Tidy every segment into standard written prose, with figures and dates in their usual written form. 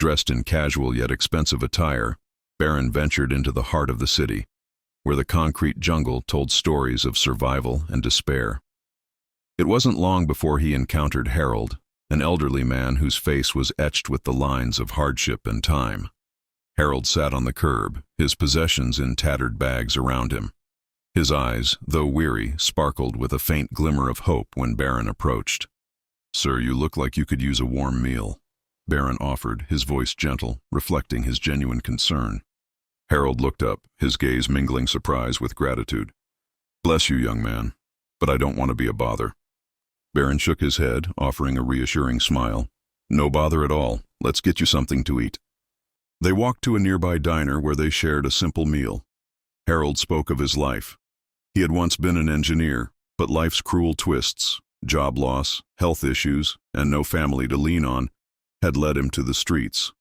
Dressed in casual yet expensive attire, Barron ventured into the heart of the city, where the concrete jungle told stories of survival and despair. It wasn't long before he encountered Harold, an elderly man whose face was etched with the lines of hardship and time. Harold sat on the curb, his possessions in tattered bags around him. His eyes, though weary, sparkled with a faint glimmer of hope when Barron approached. "Sir, you look like you could use a warm meal," Barron offered, his voice gentle, reflecting his genuine concern. Harold looked up, his gaze mingling surprise with gratitude. "Bless you, young man, but I don't want to be a bother." Barron shook his head, offering a reassuring smile. "No bother at all. Let's get you something to eat." They walked to a nearby diner where they shared a simple meal. Harold spoke of his life. He had once been an engineer, but life's cruel twists, job loss, health issues, and no family to lean on, had led him to the streets.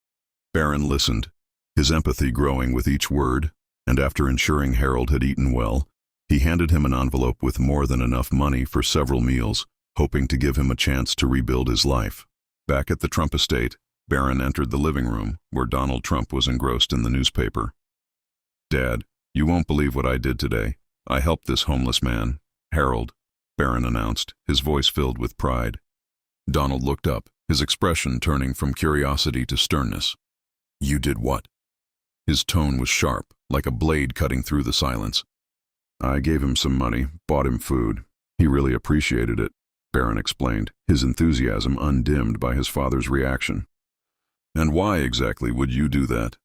Barron listened, his empathy growing with each word, and after ensuring Harold had eaten well, he handed him an envelope with more than enough money for several meals, hoping to give him a chance to rebuild his life. Back at the Trump estate, Barron entered the living room, where Donald Trump was engrossed in the newspaper. "Dad, you won't believe what I did today. I helped this homeless man, Harold," Barron announced, his voice filled with pride. Donald looked up, his expression turning from curiosity to sternness. "You did what?" His tone was sharp, like a blade cutting through the silence. "I gave him some money, bought him food. He really appreciated it," Barron explained, his enthusiasm undimmed by his father's reaction. "And why exactly would you do that?"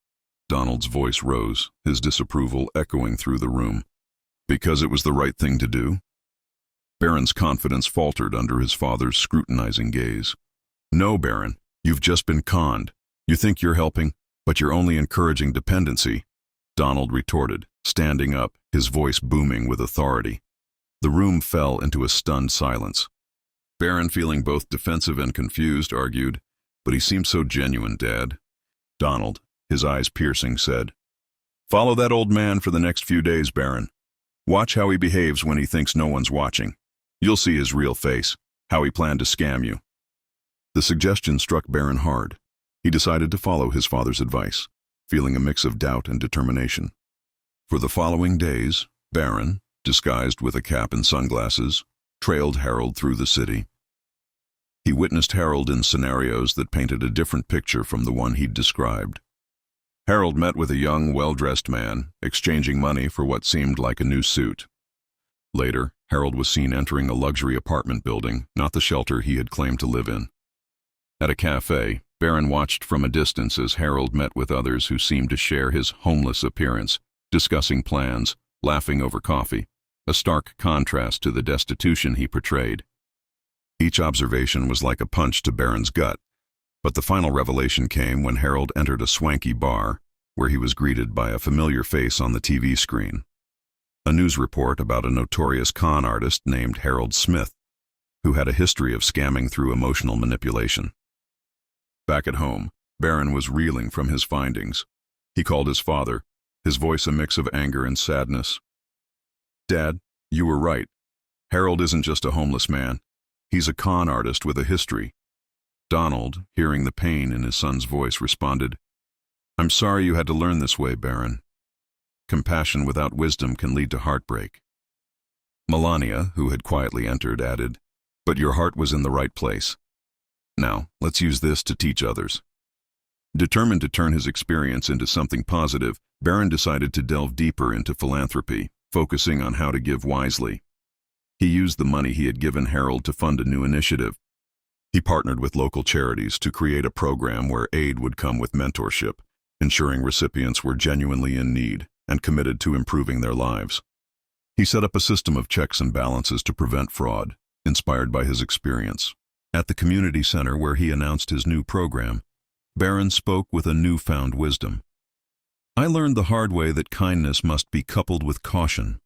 Donald's voice rose, his disapproval echoing through the room. "Because it was the right thing to do?" Barron's confidence faltered under his father's scrutinizing gaze. "No, Barron, you've just been conned. You think you're helping, but you're only encouraging dependency," Donald retorted, standing up, his voice booming with authority. The room fell into a stunned silence. Barron, feeling both defensive and confused, argued, "But he seemed so genuine, Dad." Donald, his eyes piercing, said, "Follow that old man for the next few days, Barron. Watch how he behaves when he thinks no one's watching. You'll see his real face, how he planned to scam you." The suggestion struck Barron hard. He decided to follow his father's advice, feeling a mix of doubt and determination. For the following days, Barron, disguised with a cap and sunglasses, trailed Harold through the city. He witnessed Harold in scenarios that painted a different picture from the one he'd described. Harold met with a young, well-dressed man, exchanging money for what seemed like a new suit. Later, Harold was seen entering a luxury apartment building, not the shelter he had claimed to live in. At a cafe, Barron watched from a distance as Harold met with others who seemed to share his homeless appearance, discussing plans, laughing over coffee, a stark contrast to the destitution he portrayed. Each observation was like a punch to Barron's gut, but the final revelation came when Harold entered a swanky bar, where he was greeted by a familiar face on the TV screen. A news report about a notorious con artist named Harold Smith, who had a history of scamming through emotional manipulation. Back at home, Barron was reeling from his findings. He called his father, his voice a mix of anger and sadness. "Dad, you were right. Harold isn't just a homeless man. He's a con artist with a history." Donald, hearing the pain in his son's voice, responded, "I'm sorry you had to learn this way, Barron. Compassion without wisdom can lead to heartbreak." Melania, who had quietly entered, added, "But your heart was in the right place. Now, let's use this to teach others." Determined to turn his experience into something positive, Barron decided to delve deeper into philanthropy, focusing on how to give wisely. He used the money he had given Harold to fund a new initiative. He partnered with local charities to create a program where aid would come with mentorship, ensuring recipients were genuinely in need and committed to improving their lives. He set up a system of checks and balances to prevent fraud, inspired by his experience. At the community center where he announced his new program, Barron spoke with a newfound wisdom. "I learned the hard way that kindness must be coupled with caution.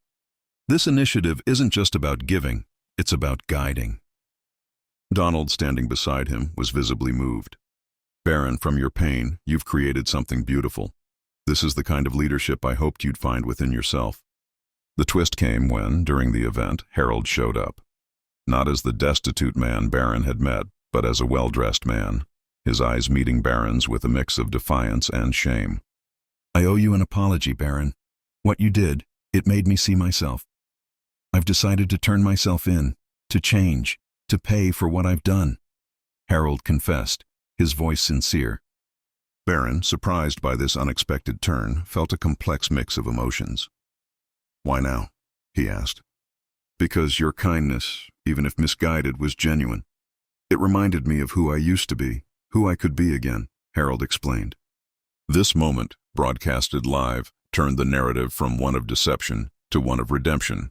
This initiative isn't just about giving, it's about guiding." Donald, standing beside him, was visibly moved. "Barron, from your pain, you've created something beautiful. This is the kind of leadership I hoped you'd find within yourself." The twist came when, during the event, Harold showed up. Not as the destitute man Barron had met, but as a well-dressed man, his eyes meeting Barron's with a mix of defiance and shame. "I owe you an apology, Barron. What you did, it made me see myself. I've decided to turn myself in, to change, to pay for what I've done," Harold confessed, his voice sincere. Barron, surprised by this unexpected turn, felt a complex mix of emotions. "Why now?" he asked. "Because your kindness, even if misguided, was genuine. It reminded me of who I used to be, who I could be again," Harold explained. This moment, broadcasted live, turned the narrative from one of deception to one of redemption.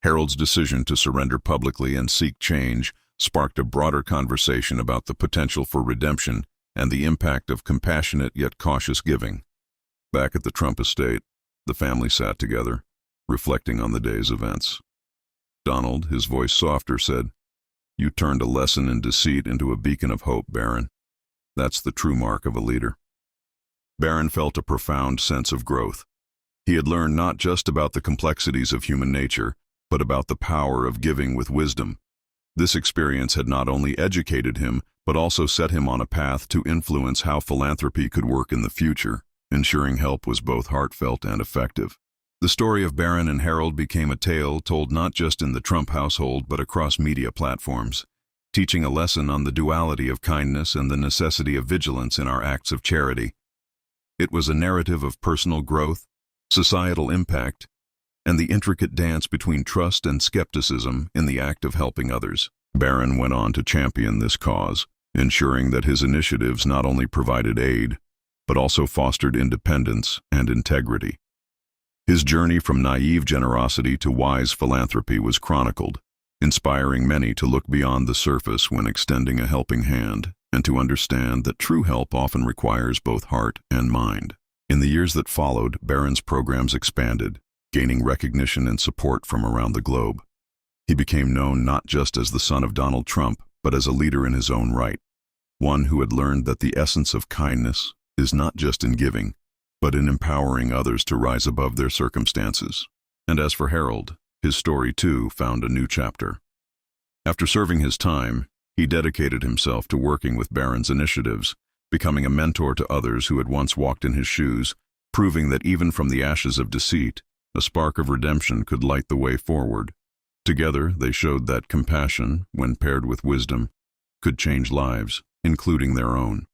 Harold's decision to surrender publicly and seek change sparked a broader conversation about the potential for redemption and the impact of compassionate yet cautious giving. Back at the Trump estate, the family sat together, reflecting on the day's events. Donald, his voice softer, said, "You turned a lesson in deceit into a beacon of hope, Barron. That's the true mark of a leader." Barron felt a profound sense of growth. He had learned not just about the complexities of human nature, but about the power of giving with wisdom. This experience had not only educated him, but also set him on a path to influence how philanthropy could work in the future, ensuring help was both heartfelt and effective. The story of Barron and Harold became a tale told not just in the Trump household but across media platforms, teaching a lesson on the duality of kindness and the necessity of vigilance in our acts of charity. It was a narrative of personal growth, societal impact, and the intricate dance between trust and skepticism in the act of helping others. Barron went on to champion this cause, ensuring that his initiatives not only provided aid, but also fostered independence and integrity. His journey from naive generosity to wise philanthropy was chronicled, inspiring many to look beyond the surface when extending a helping hand and to understand that true help often requires both heart and mind. In the years that followed, Barron's programs expanded, gaining recognition and support from around the globe. He became known not just as the son of Donald Trump, but as a leader in his own right, one who had learned that the essence of kindness is not just in giving, but in empowering others to rise above their circumstances. And as for Harold, his story too found a new chapter. After serving his time, he dedicated himself to working with Barron's initiatives, becoming a mentor to others who had once walked in his shoes, proving that even from the ashes of deceit, a spark of redemption could light the way forward. Together, they showed that compassion, when paired with wisdom, could change lives, including their own.